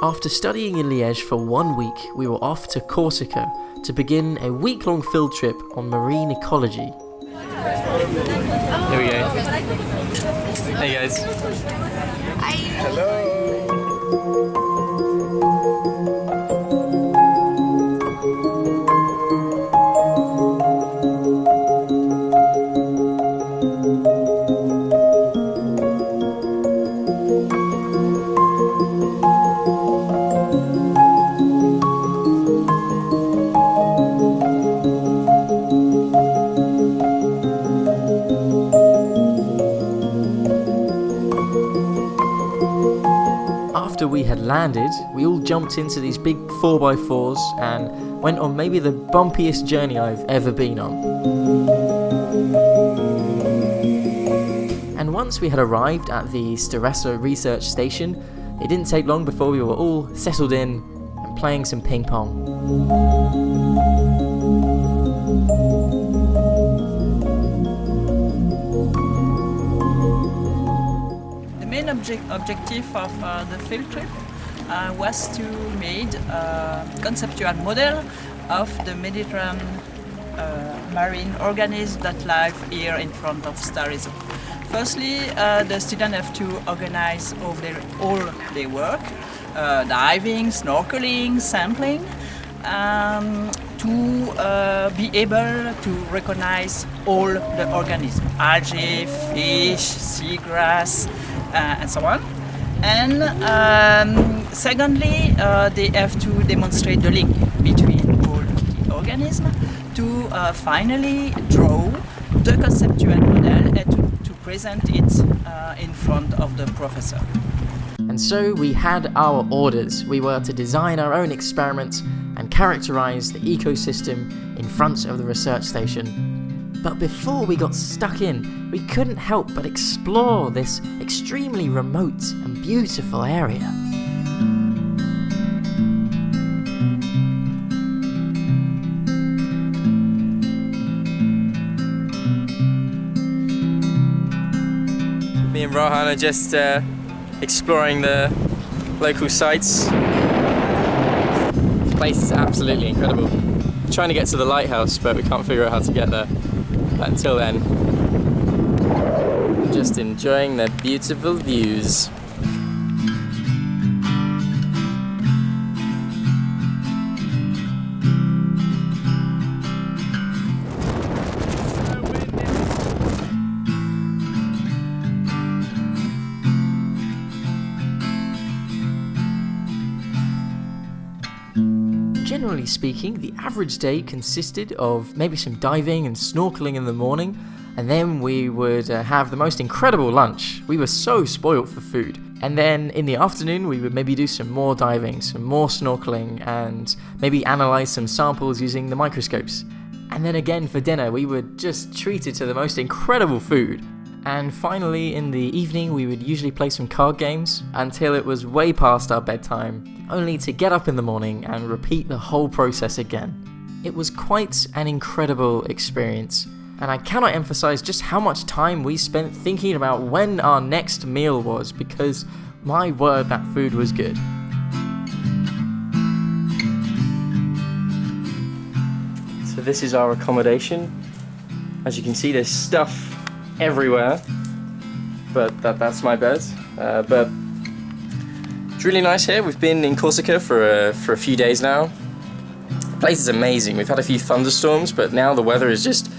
After studying in Liege for 1 week, we were off to Corsica to begin a week-long field trip on marine ecology. Here we go. Hey guys. Hi. Hello. After we had landed, we all jumped into these big 4x4s and went on maybe the bumpiest journey I've ever been on. And once we had arrived at the Steresso research station, it didn't take long before we were all settled in and playing some ping pong. The main objective of the field trip was to make a conceptual model of the Mediterranean marine organisms that live here in front of Steresso. Firstly, the students have to organize all their work, diving, snorkeling, sampling, to be able to recognize all the organisms, algae, fish, seagrass, and so on. And secondly, they have to demonstrate the link between all the organisms to finally draw the conceptual model and to present it in front of the professor. And so we had our orders. We were to design our own experiment and characterize the ecosystem in front of the research station. But before we got stuck in, we couldn't help but explore this extremely remote and beautiful area. Me and Rohan are just exploring the local sites. This place is absolutely incredible. We're trying to get to the lighthouse, but we can't figure out how to get there. But until then, just enjoying the beautiful views. Generally speaking, the average day consisted of maybe some diving and snorkeling in the morning, and then we would have the most incredible lunch. We were so spoilt for food. And then in the afternoon, we would maybe do some more diving, some more snorkeling, and maybe analyze some samples using the microscopes. And then again for dinner, we were just treated to the most incredible food. And finally, in the evening, we would usually play some card games until it was way past our bedtime, only to get up in the morning and repeat the whole process again. It was quite an incredible experience, and I cannot emphasize just how much time we spent thinking about when our next meal was, because my word, that food was good. So this is our accommodation. As you can see, there's stuff everywhere, but that's my bed. But it's really nice here. We've been in Corsica for a few days now. The place is amazing. We've had a few thunderstorms, but now the weather is just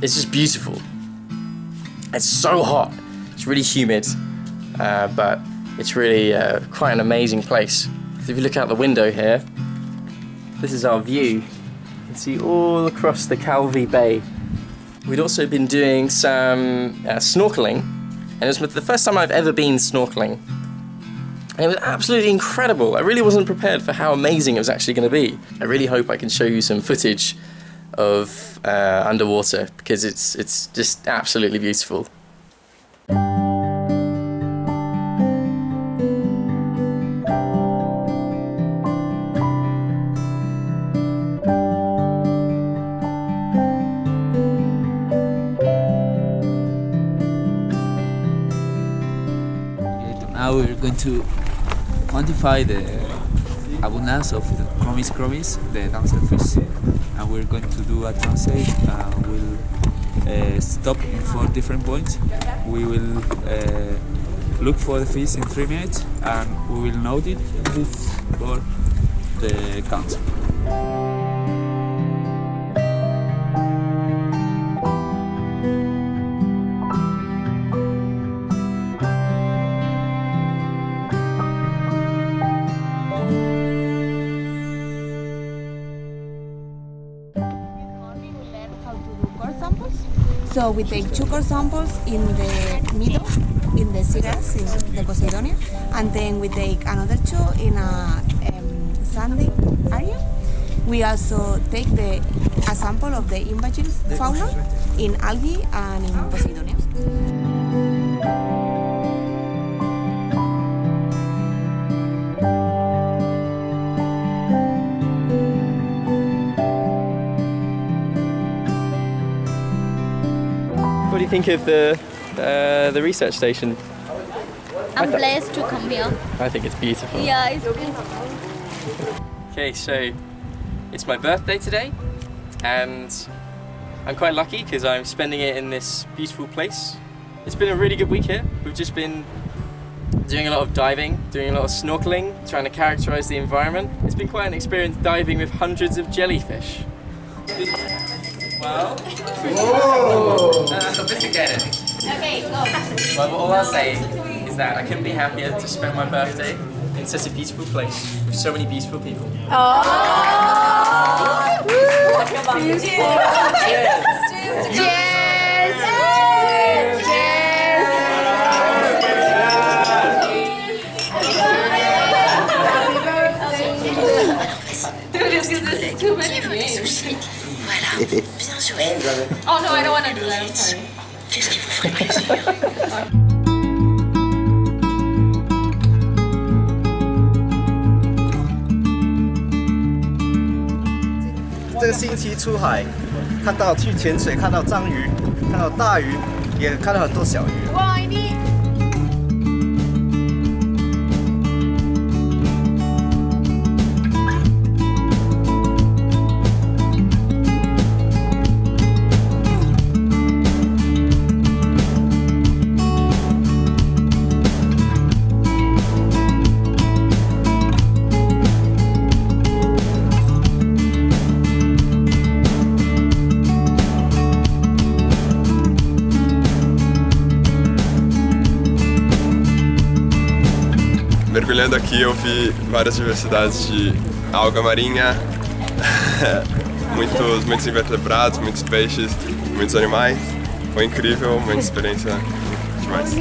it's just beautiful. It's so hot. It's really humid, but it's really quite an amazing place. So if you look out the window here, this is our view. You can see all across the Calvi Bay. We'd also been doing some snorkeling, and it was the first time I've ever been snorkeling. And it was absolutely incredible. I really wasn't prepared for how amazing it was actually going to be. I really hope I can show you some footage of underwater, because it's just absolutely beautiful. Now we're going to quantify the abundance of the chromis, the dancer fish, and we're going to do a translate. We'll stop in 4 different points. We will look for the fish in 3 minutes, and we will note it for the count. So we take 2 core samples in the middle, in the seagrass, in the Patagonia, and then we take another 2 in a sandy area. We also take a sample of the invasive fauna in algae and in Patagonia. What do you think of the research station? I'm blessed to come here. I think it's beautiful. Yeah, it's beautiful. Okay, so it's my birthday today, and I'm quite lucky because I'm spending it in this beautiful place. It's been a really good week here. We've just been doing a lot of diving, doing a lot of snorkeling, trying to characterize the environment. It's been quite an experience diving with hundreds of jellyfish. Well, sophisticated. Okay, go. Well, all I'll say is that I couldn't be happier to spend my birthday in such a beautiful place with so many beautiful people. Oh no, I don't want to do that. I'm sorry. Qu'est-ce qui vous ferait plaisir? 这个星期出海，看到去潜水，看到章鱼，看到大鱼，也看到很多小鱼。哇，你。Mergulhando aqui eu vi várias diversidades de alga marinha, muitos invertebrados, muitos peixes, muitos animais. Foi incrível, uma experiência demais.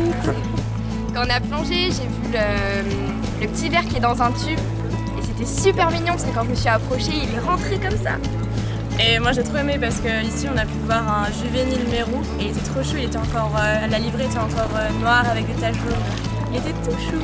Quand on a plongé, j'ai vu le petit ver qui est dans un tube et c'était super mignon parce que quand je me suis approchée, il est rentré comme ça. Et moi j'ai trop aimé parce que ici on a pu voir un juvénile mérou et il était trop chou, il était encore, la livrée était encore noire avec des taches jaunes. Il était tout chou.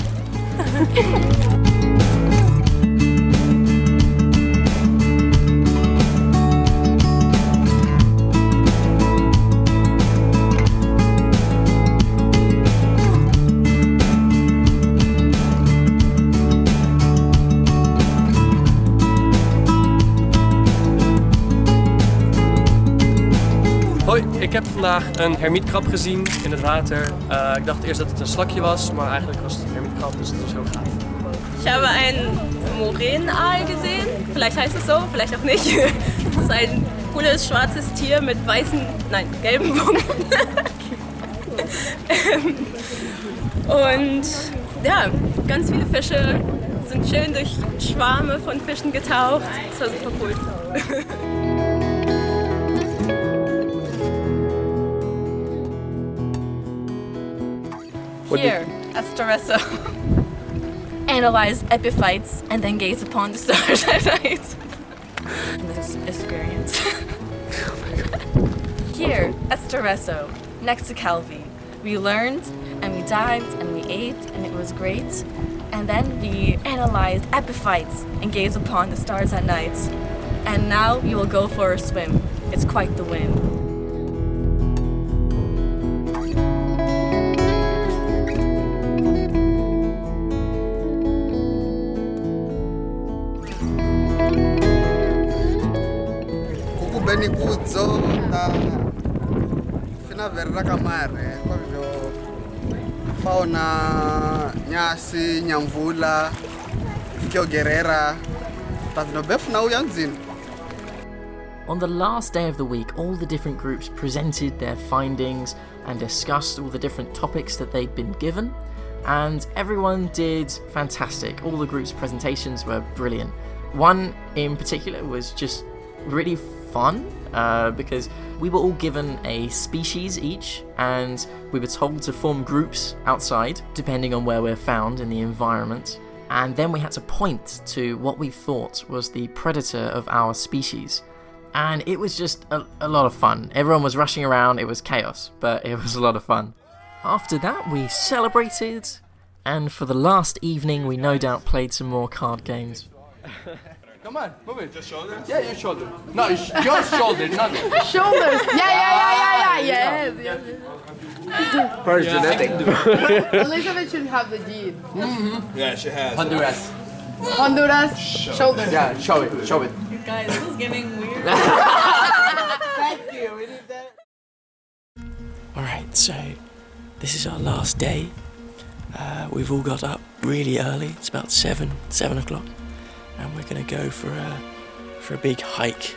Hoi, ik heb vandaag een hermietkrab gezien in het water. Ik dacht eerst dat het een slakje was, maar eigenlijk was het een hermietkrab, dus het was heel gaaf. Ich habe einen Moränenaal gesehen, vielleicht heißt es so, vielleicht auch nicht. Das ist ein cooles schwarzes Tier mit gelben Punkten. Und ja, ganz viele Fische sind schön durch Schwarme von Fischen getaucht. Das war super cool. Here, at Staresso. Analyze epiphytes and then gaze upon the stars at night. This experience. Here, at Staresso, next to Calvi, we learned and we dived and we ate and it was great. And then we analyzed epiphytes and gazed upon the stars at night. And now we will go for a swim. It's quite the win. beni kudzo da fina verra kamare kwavyo fauna nyasi nyamvula fikiogerera tavino befuna uyanzini. On the last day of the week, all the different groups presented their findings and discussed all the different topics that they'd been given, and everyone did fantastic. All the groups' presentations were brilliant. One in particular was just really fun because we were all given a species each, and we were told to form groups outside depending on where we're found in the environment, and then we had to point to what we thought was the predator of our species. And it was just a lot of fun. Everyone was rushing around, it was chaos, but it was a lot of fun. After that we celebrated, and for the last evening we no doubt played some more card games. Come on, move it. Just shoulder? Yeah, your shoulder. No, your shoulder, not Shoulders. Yeah. Yes. First genetic. Elizabeth should have the gene. Mm-hmm. Yeah, she has. Honduras. Shoulders. Yeah, show it. Guys, this is getting weird. Thank you. We need that. Alright, so this is our last day. We've all got up really early. It's about 7 o'clock. And we're gonna go for a big hike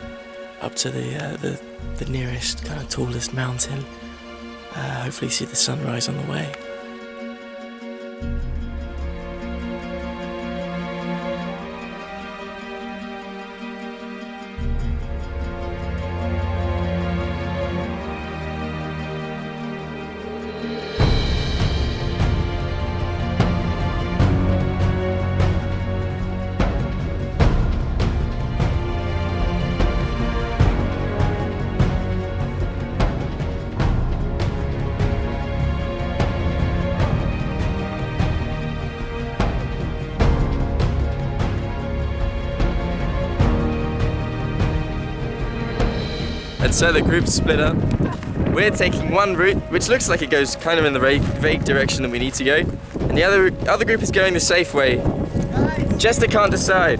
up to the nearest kind of tallest mountain. Hopefully see the sunrise on the way. And so the group split up. We're taking one route, which looks like it goes kind of in the vague direction that we need to go. And the other group is going the safe way. Jester can't decide.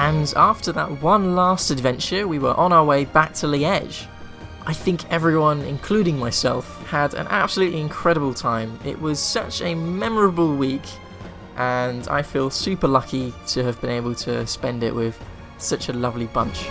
And after that one last adventure, we were on our way back to Liege. I think everyone, including myself, had an absolutely incredible time. It was such a memorable week, and I feel super lucky to have been able to spend it with such a lovely bunch.